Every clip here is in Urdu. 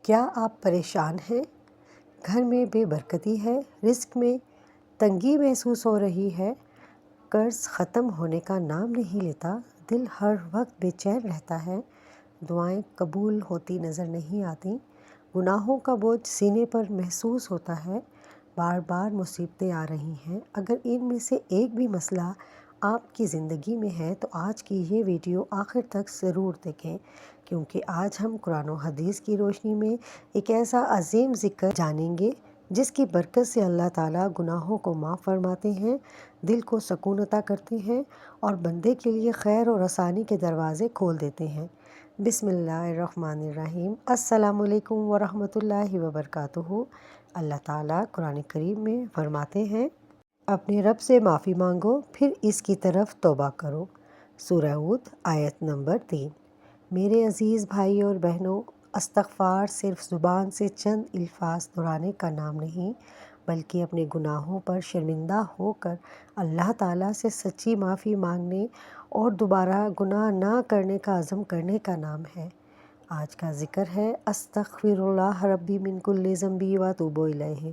کیا آپ پریشان ہیں؟ گھر میں بے برکتی ہے، رزق میں تنگی محسوس ہو رہی ہے، قرض ختم ہونے کا نام نہیں لیتا، دل ہر وقت بے چین رہتا ہے، دعائیں قبول ہوتی نظر نہیں آتیں، گناہوں کا بوجھ سینے پر محسوس ہوتا ہے، بار بار مصیبتیں آ رہی ہیں۔ اگر ان میں سے ایک بھی مسئلہ آپ کی زندگی میں ہے تو آج کی یہ ویڈیو آخر تک ضرور دیکھیں، کیونکہ آج ہم قرآن و حدیث کی روشنی میں ایک ایسا عظیم ذکر جانیں گے جس کی برکت سے اللہ تعالیٰ گناہوں کو معاف فرماتے ہیں، دل کو سکون عطا کرتے ہیں اور بندے کے لیے خیر اور آسانی کے دروازے کھول دیتے ہیں۔ بسم اللہ الرحمن الرحیم۔ السلام علیکم ورحمۃ اللہ وبرکاتہ۔ اللہ تعالیٰ قرآن کریم میں فرماتے ہیں، اپنے رب سے معافی مانگو پھر اس کی طرف توبہ کرو۔ سورہ ہود آیت نمبر 3۔ میرے عزیز بھائی اور بہنوں، استغفار صرف زبان سے چند الفاظ دہرانے کا نام نہیں، بلکہ اپنے گناہوں پر شرمندہ ہو کر اللہ تعالیٰ سے سچی معافی مانگنے اور دوبارہ گناہ نہ کرنے کا عزم کرنے کا نام ہے۔ آج کا ذکر ہے استغفر اللہ ربی من کل ذنب واتوب الیہ۔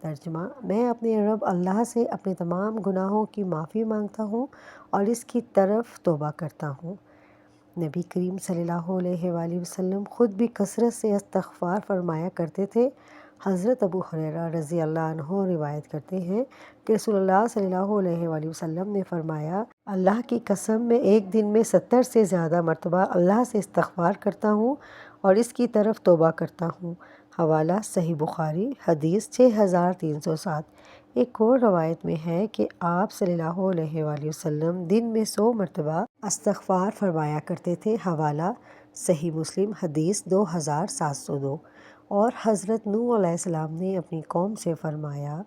ترجمہ: میں اپنے رب اللہ سے اپنے تمام گناہوں کی معافی مانگتا ہوں اور اس کی طرف توبہ کرتا ہوں۔ نبی کریم صلی اللہ علیہ وآلہ وسلم خود بھی کثرت سے استغفار فرمایا کرتے تھے۔ حضرت ابو ہریرہ رضی اللہ عنہ روایت کرتے ہیں کہ رسول اللہ صلی اللہ علیہ وآلہ وسلم نے فرمایا، اللہ کی قسم میں ایک دن میں 70 سے زیادہ مرتبہ اللہ سے استغفار کرتا ہوں اور اس کی طرف توبہ کرتا ہوں۔ حوالہ صحیح بخاری، حدیث 6307۔ ایک اور روایت میں ہے کہ آپ صلی اللہ علیہ وآلہ وسلم دن میں 100 مرتبہ استغفار فرمایا کرتے تھے۔ حوالہ صحیح مسلم، حدیث 2702۔ اور حضرت نوح علیہ السلام نے اپنی قوم سے فرمایا،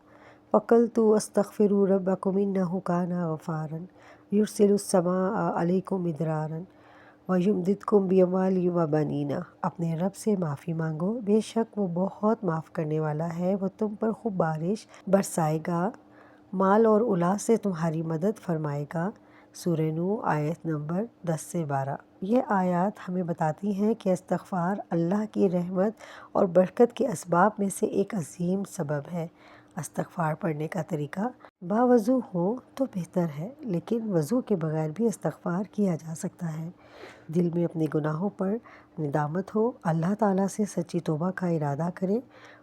فَقُلْتُ اسْتَغْفِرُوا رَبَّكُمْ إِنَّهُ كَانَ غَفَّارًا يُرْسِلُ السَّمَاءَ عَلَيْكُمْ مِدْرَارًا وَيُمْدِدْكُمْ بِأَمْوَالٍ وَبَنِينَ۔ اپنے رب سے معافی مانگو، بے شک وہ بہت معاف کرنے والا ہے، وہ تم پر خوب بارش برسائے گا، مال اور اولاد سے تمہاری مدد فرمائے گا۔ سورہ نوح آیت نمبر 10 سے 12۔ یہ آیات ہمیں بتاتی ہیں کہ استغفار اللہ کی رحمت اور برکت کے اسباب میں سے ایک عظیم سبب ہے۔ استغفار پڑھنے کا طریقہ باوضو ہو تو بہتر ہے، لیکن وضو کے بغیر بھی استغفار کیا جا سکتا ہے۔ دل میں اپنے گناہوں پر ندامت ہو، اللہ تعالیٰ سے سچی توبہ کا ارادہ کریں،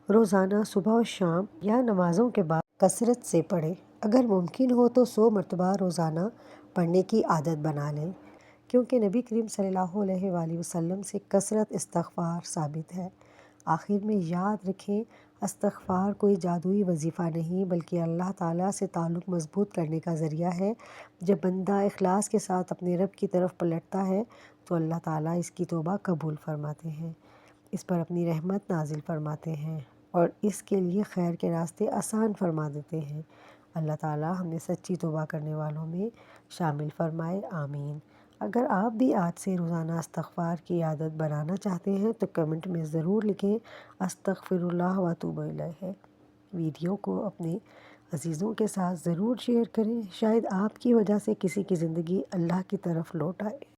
روزانہ صبح و شام یا نمازوں کے بعد کثرت سے پڑھیں۔ اگر ممکن ہو تو 100 مرتبہ روزانہ پڑھنے کی عادت بنا لیں، کیونکہ نبی کریم صلی اللہ علیہ وآلہ وسلم سے کثرت استغفار ثابت ہے۔ آخر میں یاد رکھیں، استغفار کوئی جادوئی وظیفہ نہیں، بلکہ اللہ تعالیٰ سے تعلق مضبوط کرنے کا ذریعہ ہے۔ جب بندہ اخلاص کے ساتھ اپنے رب کی طرف پلٹتا ہے تو اللہ تعالیٰ اس کی توبہ قبول فرماتے ہیں، اس پر اپنی رحمت نازل فرماتے ہیں اور اس کے لیے خیر کے راستے آسان فرما دیتے ہیں۔ اللہ تعالیٰ ہمیں سچی توبہ کرنے والوں میں شامل فرمائے، آمین۔ اگر آپ بھی آج سے روزانہ استغفار کی عادت بنانا چاہتے ہیں تو کمنٹ میں ضرور لکھیں، استغفر اللہ واتوب الیہ۔ ویڈیو کو اپنے عزیزوں کے ساتھ ضرور شیئر کریں، شاید آپ کی وجہ سے کسی کی زندگی اللہ کی طرف لوٹ آئے۔